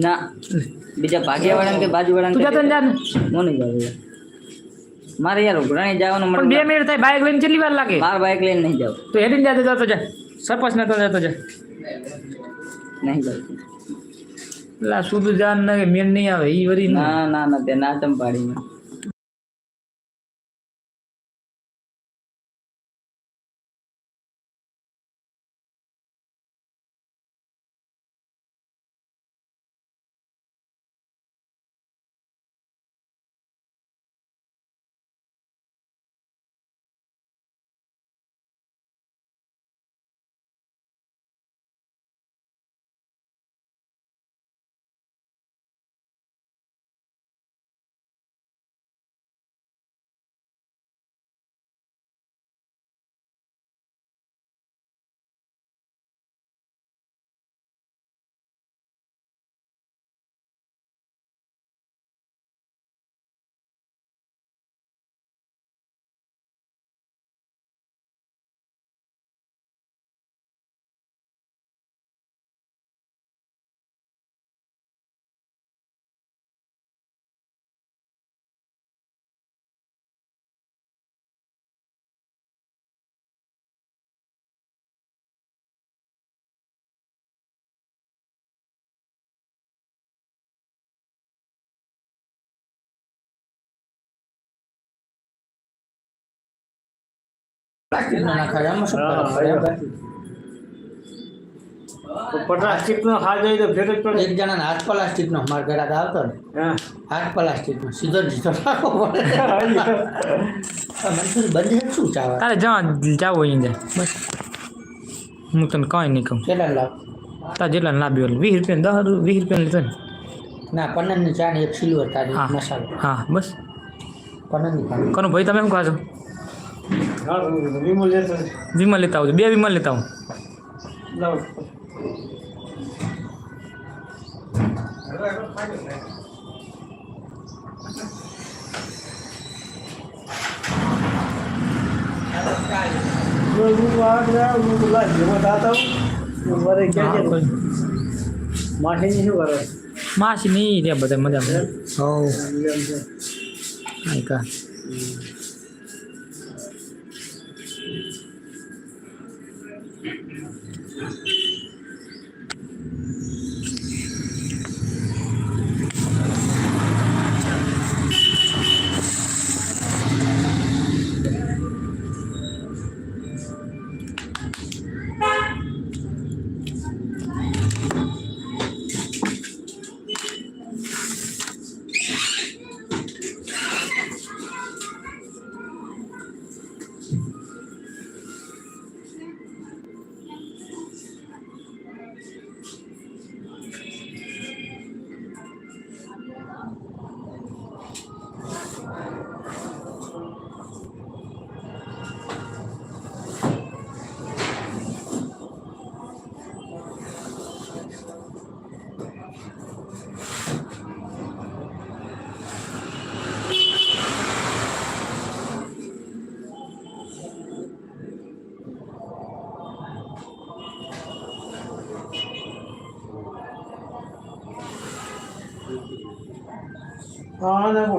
ના બીજા ભાગ્યવાળા કે બાજુવાળા તું જતો ને જા ને. હું નહીં જાઉં યાર. મારે યાર ઉઘરાણી જવાનું પણ 2 મિનિટ થાય બાઇક લઈને કેટલી વાર લાગે? મારે બાઇક લઈને નહીં જાવ. તો હેડીને જતો જા સરપંચ નતો જતો જા. નહીં જાવ. લા સુધુ જાન ને મેન નહીં આવે ઈ વરી ના ના ના તે ના ચંપાડીમાં પ્લાસ્ટિક નો ખાઈ જાય તો ફેર જ પડે. એક જણાને હાથ પ્લાસ્ટિક નો માર ગળા આવતો ને હાથ પ્લાસ્ટિક નો સીધો રાખવો પડે. મનસુર બંધ શું ચાવે તારે જાવ અહીં જાય બસ. હું તને કાંઈ નહીં કહું. કેટલા લાખ તાર જેટલા લાવ્યો 20 રૂપિયા 10 રૂપિયા લીધો ને. ના પનીરની ચા ને એક સિલ્વર તારી હા મસાલો હા બસ. પનીરની ખાલી કોનો ભાઈ તમે શું ખાશો? વિમલ લેતો વિમલ લેતા આવજો 2 વિમલ લેતા આવું. લાવ. માસી નહીં રે બધા મજામાં. હો કા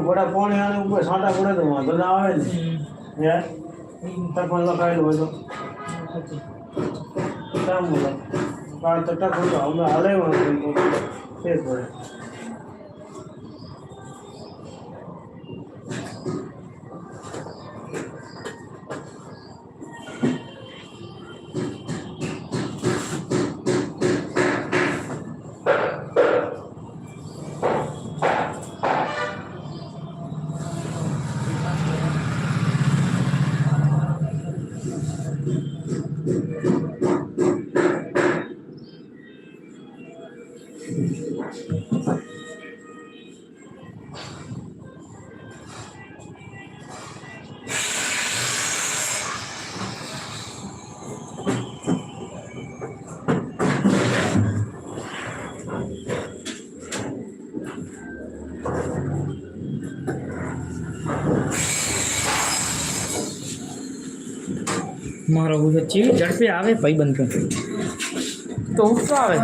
ઘોડા પોણી આને ઉપર સાંટા પડે તો વાંધો ના આવે ને યાર ટપણ લખાયેલું હોય તો કામ બોલો કાળ તો ટક હતો અમે હાલે ફેર પડે. મારો ચીવી ઝડપે આવે ભાઈ બંધ તો ઉઠતો આવે.